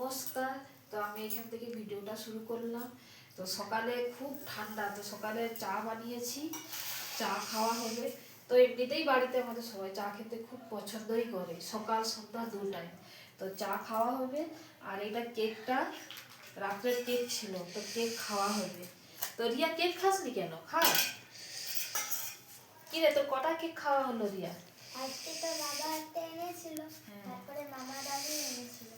নমস্কার। তো আমি এখান থেকে ভিডিওটা শুরু করলাম। তো সকালে খুব ঠান্ডা, তো সকালে চা বানিয়েছি, চা খাওয়া হবে। তো এমনিতেই বাড়িতে আমাদের সবাই চা খেতে খুব পছন্দই করে, সকাল সন্ধ্যা দু টাইম। তো চা খাওয়া হবে। আর এটা কেকটা রাত্রের কেক ছিল, তো কেক খাওয়া হবে। তো রিয়া কেক খাসনি কেন? খা। কি রে, তোর কটা কেক খাওয়া হলো রিয়া? আজকে তো বাবা একটা এনেছিল, তারপরে মামা দাদু এনেছিল।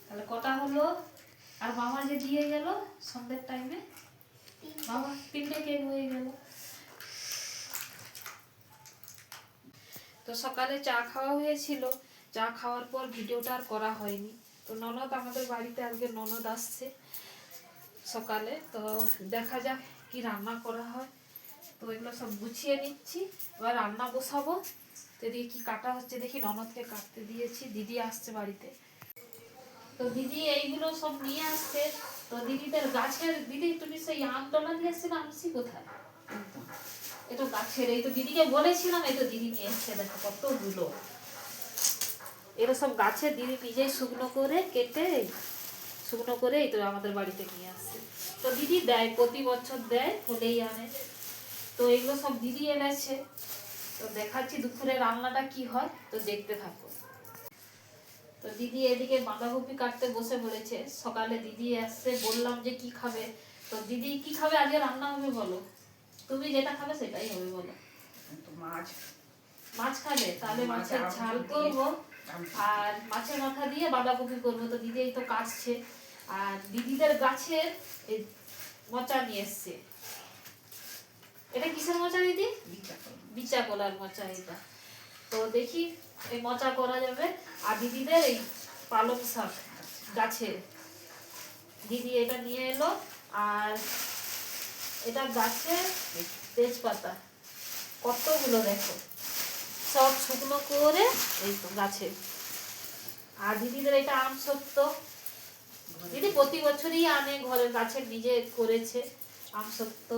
তাহলে কটা হলো? আর মামা যে দিয়ে গেল সন্ধ্যের টাইমে, মামা 3টে কেক হয়ে গেল। তো সকালে চা খাওয়া হয়েছিল, চা খাওয়ার পর ভিডিওটা আর করা হয়নি। তো ননদ আমাদের বাড়িতে আজকে ননদ আসছে সকালে, তো দেখা যাক কি রান্না করা হয়। তো এগুলো সব গুছিয়ে নিচ্ছি, এবার রান্না বসাবো। তো এদিকে কি কাটা হচ্ছে দেখি, ননদকে কাটতে দিয়েছি, দিদি আসছে বাড়িতে। তো দিদি এইগুলো সব নিয়ে আসছে। তো দিদিদের গাছের, দিদি তুমি সেই আমডালা নিয়ে এসছিলে, আমসি কোথায়? এটা গাছের, এই তো দিদিকে বলেছিলাম, এই তো দিদি নিয়ে এসছে, দেখো কতগুলো। এরা সব গাছের দিদি নিজেই শুকনো করে কেটে, শুকনো করে এই তো আমাদের বাড়িতে নিয়ে আসছে। তো দিদি দেয়, প্রতি বছর দেয়, হলেই আনে। তো এগুলো সব দিদি এনেছে। তো দেখাচ্ছি দুপুরে রান্নাটা কি হয়, তো দেখতে থাকো। তো দিদি এদিকে বাঁধাকপি কাটতে বসে পড়েছে। সকালে দিদি আসছে, বললাম যে কি খাবে। তো দিদি কি খাবে আজকে রান্না হবে বলো? তুমি যেটা খাবে সেটাই হবে বলো। মাছ মাছ খাবে? তাহলে মাছের ঝাল করবো, আর মাছের মাথা দিয়ে বাঁধাকপি করবো। তো দিদি এই তো কাটছে। আর দিদিদের গাছের এই মোচা নিয়ে এসছে। এটা কিসের মোচা দিদি? বিচা কলার মোচা এটা। তো দেখি এই মোচা করা যাবে। আর দিদিদের এই পালং শাক গাছের, দিদি এটা নিয়ে এলো। আর এটা গাছের তেজপাতা, কতগুলো দেখো, সব শুকনো করে এই তো গাছে। আর দিদিদের এটা আম সত্য, দিদি প্রতি বছরই আনে, ঘরের গাছের নিজে করেছে আম সত্য।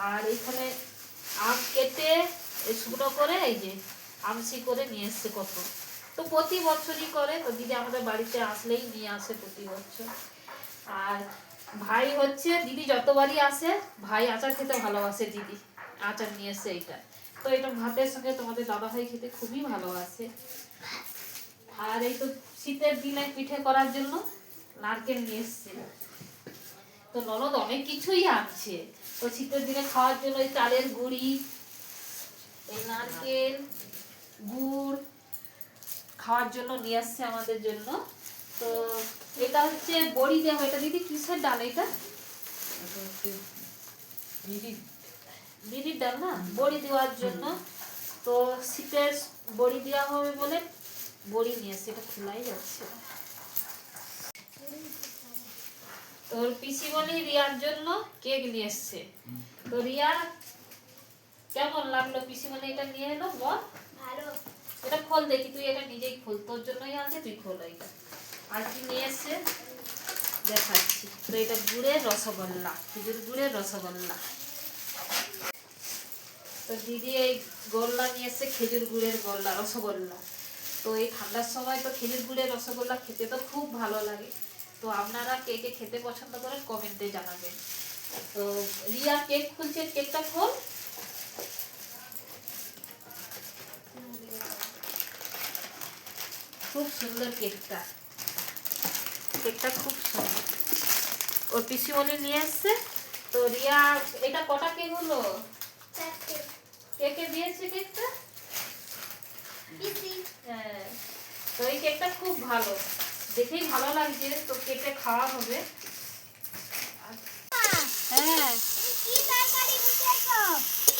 আর এখানে আম কেটে শুকনো করে এই যে আমসি করে নিয়ে এসছে কত। তো প্রতি বছরই করে। তো দিদি আমাদের বাড়িতে আসলেই নিয়ে আসে প্রতি বছর। আর ভাই হচ্ছে, দিদি যতবারই আসে ভাই আচার খেতে ভালোবাসে, দিদি আচার নিয়ে এসছে এইটা। তো এটা ভাতের সঙ্গে তোমাদের দাদা ভাই খেতে খুবই ভালোবাসে। আর এই তো শীতের দিনে পিঠে করার জন্য নারকেল নিয়ে এসছে। তো ননদ অনেক কিছুই আনছে। তো শীতের দিনে খাওয়ার জন্য এই চালের গুঁড়ি, এই নারকেল, গুড় খাওয়ার জন্য নিয়ে আসছে আমাদের জন্য। তো এটা হচ্ছে বড়ি দেওয়া। এটা দিদি কিসের ডাল? এটা বিরির ডাল না, বড়ি দেওয়ার জন্য। তো শীতের বড়ি দেওয়া হবে বলে বড়ি নিয়ে আসছে। এটা খোলাই যাচ্ছে। তোর পিসিমণি রিয়ার জন্য কেক নিয়ে এসছে। তো রিয়া কেমন লাগলো পিসিমণি এটা নিয়ে এলো বল? ভালো। এটা খোল দেখি, তুই এটা নিজেই খোল, তোর জন্যই আছে, তুই খোল এটা। আর কি নিয়ে এসছে দেখাচ্ছি। তো এটা গুড়ের রসগোল্লা, খেজুর গুড়ের রসগোল্লা। তো দিদি এই গোল্লা নিয়ে এসছে, খেজুর গুড়ের গোল্লা, রসগোল্লা। তো এই ঠান্ডার সময় তো খেজুর গুড়ের রসগোল্লা খেতে তো খুব ভালো লাগে। তো আপনারা কে কে খেতে পছন্দ করেন কমেন্টে জানাবেন। তো রিয়া কেক খুলছে, কেকটা খোল। খুব সুন্দর কেকটা, কেকটা খুব সুন্দর। ওর পিসিমণি নিয়ে এসছে। তো রিয়া এটা কটা কেক হলো? চারটে। কে কে দিয়েছে কেকটা? পিসি। হ্যাঁ। তো এই কেকটা খুব ভালো, দেখেই ভালো লাগছে। তো কেটে খাওয়া হবে। হ্যাঁ, কি তরকারি বসিয়েছো?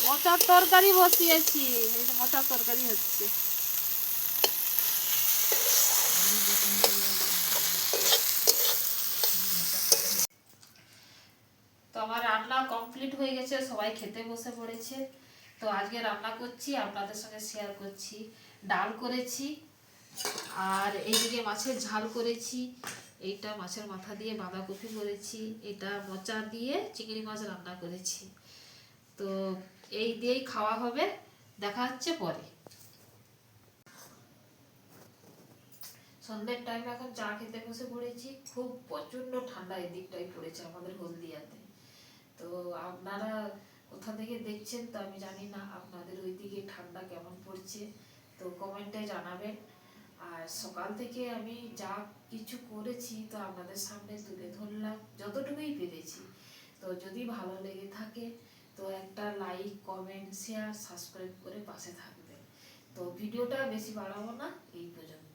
মোচার তরকারি বসিয়েছি। এই যে মোচার তরকারি হচ্ছে। তো আমার রান্না কমপ্লিট হয়ে গেছে, সবাই খেতে বসে পড়েছে। তো আজকে রান্না করছি, আপনাদের সঙ্গে শেয়ার করছি। ডাল করেছি, আর এইদিকে মাছের ঝাল করেছি। এইটা মাছের মাথা দিয়ে বাঁধাকপি করেছি। এটা মোচা দিয়ে চিংড়ি মাছ রান্না করেছি। তো এই দিয়েই খাওয়া হবে, দেখা হচ্ছে পরে। সন্ধ্যের টাইমে এখন চা খেতে বসে পড়েছি। খুব প্রচন্ড ঠান্ডা এদিকটাই পড়েছে আমাদের হলদিয়াতে। তো আপনারা কোথা থেকে দেখছেন তো আমি জানি না, আপনাদের ওইদিকে ঠান্ডা কেমন পড়ছে তো কমেন্টে জানাবেন। আর সকাল থেকে আমি যা কিছু করেছি তো আপনাদের সামনে তুলে ধরলাম যতটুকুই পেরেছি। তো যদি ভালো লেগে থাকে তো একটা লাইক, কমেন্ট, শেয়ার, সাবস্ক্রাইব করে পাশে থাকবেন। তো ভিডিওটা বেশি বাড়াবো না, এই পর্যন্ত।